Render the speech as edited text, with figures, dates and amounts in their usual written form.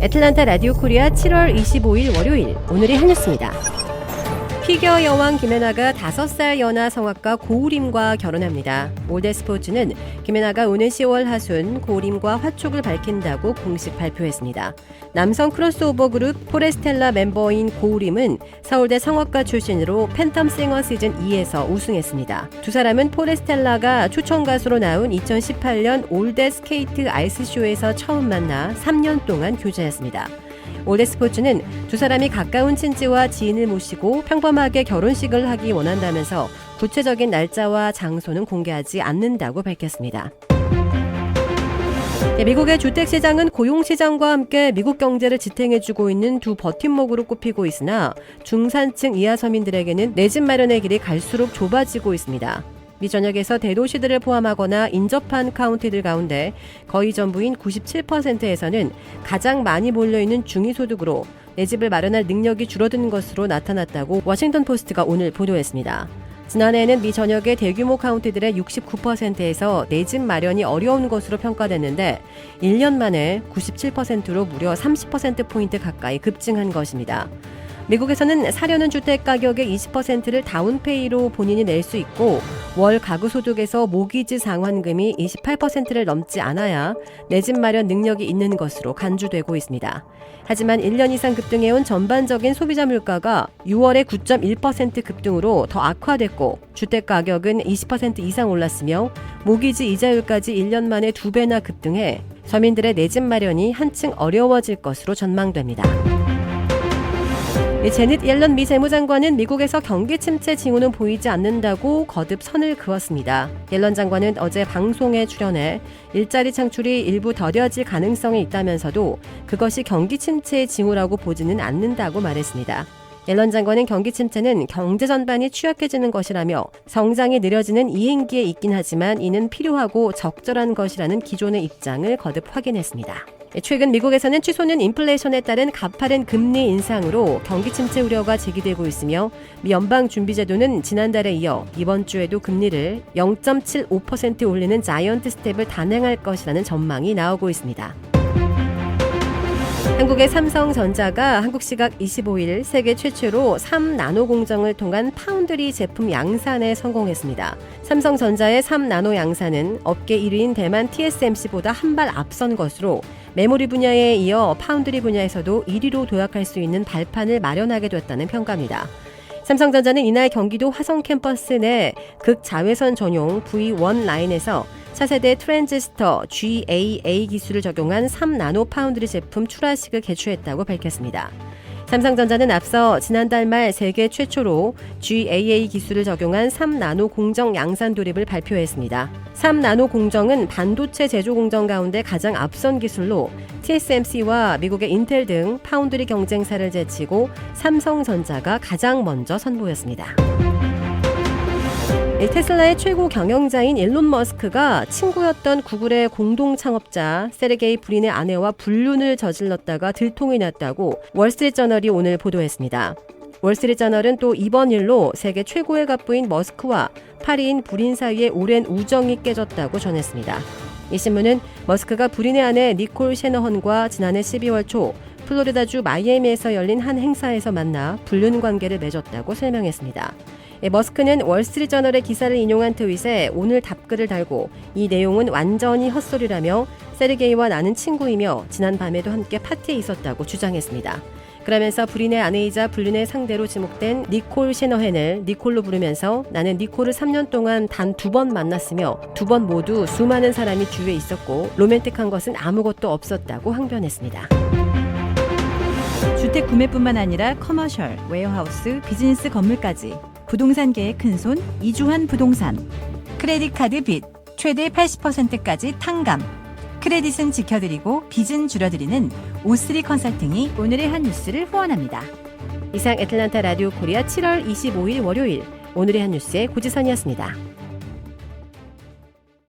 애틀란타 라디오 코리아 7월 25일 월요일 오늘의 한 뉴스입니다. 피겨 여왕 김연아가 5살 연하 성악가 고우림과 결혼합니다. 올드스포츠는 김연아가 오는 10월 하순 고우림과 화촉을 밝힌다고 공식 발표했습니다. 남성 크로스오버 그룹 포레스텔라 멤버인 고우림은 서울대 성악가 출신으로 팬텀 싱어 시즌 2에서 우승했습니다. 두 사람은 포레스텔라가 초청 가수로 나온 2018년 올드 스케이트 아이스쇼에서 처음 만나 3년 동안 교제했습니다. 올드스포츠는 두 사람이 가까운 친지와 지인을 모시고 평범하게 결혼식을 하기 원한다면서 구체적인 날짜와 장소는 공개하지 않는다고 밝혔습니다. 미국의 주택시장은 고용시장과 함께 미국 경제를 지탱해주고 있는 두 버팀목으로 꼽히고 있으나 중산층 이하 서민들에게는 내 집 마련의 길이 갈수록 좁아지고 있습니다. 미 전역에서 대도시들을 포함하거나 인접한 카운티들 가운데 거의 전부인 97%에서는 가장 많이 몰려있는 중위소득으로 내 집을 마련할 능력이 줄어든 것으로 나타났다고 워싱턴 포스트가 오늘 보도했습니다. 지난해에는 미 전역의 대규모 카운티들의 69%에서 내 집 마련이 어려운 것으로 평가됐는데 1년 만에 97%로 무려 30%포인트 가까이 급증한 것입니다. 미국에서는 사려는 주택 가격의 20%를 다운페이로 본인이 낼 수 있고 월 가구 소득에서 모기지 상환금이 28%를 넘지 않아야 내 집 마련 능력이 있는 것으로 간주되고 있습니다. 하지만 1년 이상 급등해온 전반적인 소비자 물가가 6월에 9.1% 급등으로 더 악화됐고 주택 가격은 20% 이상 올랐으며 모기지 이자율까지 1년 만에 2배나 급등해 서민들의 내 집 마련이 한층 어려워질 것으로 전망됩니다. 제닛 옐런 미 재무장관은 미국에서 경기 침체 징후는 보이지 않는다고 거듭 선을 그었습니다. 옐런 장관은 어제 방송에 출연해 일자리 창출이 일부 더뎌질 가능성이 있다면서도 그것이 경기 침체의 징후라고 보지는 않는다고 말했습니다. 옐런 장관은 경기 침체는 경제 전반이 취약해지는 것이라며 성장이 느려지는 이행기에 있긴 하지만 이는 필요하고 적절한 것이라는 기존의 입장을 거듭 확인했습니다. 최근 미국에서는 치솟는 인플레이션에 따른 가파른 금리 인상으로 경기 침체 우려가 제기되고 있으며 미 연방준비제도는 지난달에 이어 이번 주에도 금리를 0.75% 올리는 자이언트 스텝을 단행할 것이라는 전망이 나오고 있습니다. 한국의 삼성전자가 한국 시각 25일 세계 최초로 3나노 공정을 통한 파운드리 제품 양산에 성공했습니다. 삼성전자의 3나노 양산은 업계 1위인 대만 TSMC보다 한 발 앞선 것으로 메모리 분야에 이어 파운드리 분야에서도 1위로 도약할 수 있는 발판을 마련하게 됐다는 평가입니다. 삼성전자는 이날 경기도 화성 캠퍼스 내 극자외선 전용 V1 라인에서 차세대 트랜지스터 GAA 기술을 적용한 3나노 파운드리 제품 출하식을 개최했다고 밝혔습니다. 삼성전자는 앞서 지난달 말 세계 최초로 GAA 기술을 적용한 3나노 공정 양산 도입을 발표했습니다. 3나노 공정은 반도체 제조 공정 가운데 가장 앞선 기술로 TSMC와 미국의 인텔 등 파운드리 경쟁사를 제치고 삼성전자가 가장 먼저 선보였습니다. 테슬라의 최고 경영자인 일론 머스크가 친구였던 구글의 공동 창업자 세르게이 브린의 아내와 불륜을 저질렀다가 들통이 났다고 월스트리트저널이 오늘 보도했습니다. 월스트리트저널은 또 이번 일로 세계 최고의 갑부인 머스크와 파리인 브린 사이의 오랜 우정이 깨졌다고 전했습니다. 이 신문은 머스크가 브린의 아내 니콜 셰너헌과 지난해 12월 초 플로리다주 마이애미에서 열린 한 행사에서 만나 불륜 관계를 맺었다고 설명했습니다. 머스크는 월스트리트저널의 기사를 인용한 트윗에 오늘 답글을 달고 이 내용은 완전히 헛소리라며 세르게이와 나는 친구이며 지난 밤에도 함께 파티에 있었다고 주장했습니다. 그러면서 브린의 아내이자 불륜의 상대로 지목된 니콜 셰너헨을 니콜로 부르면서 나는 니콜을 3년 동안 단 2번 만났으며 2번 모두 수많은 사람이 주위에 있었고 로맨틱한 것은 아무것도 없었다고 항변했습니다. 주택 구매뿐만 아니라 커머셜, 웨어하우스, 비즈니스 건물까지 부동산계의 큰손 이주환 부동산. 크레딧 카드 빚 최대 80%까지 탕감. 크레딧은 지켜드리고 빚은 줄여드리는 O3 컨설팅이 오늘의 한 뉴스를 후원합니다. 이상 애틀란타 라디오 코리아 7월 25일 월요일 오늘의 한 뉴스의 고지선이었습니다.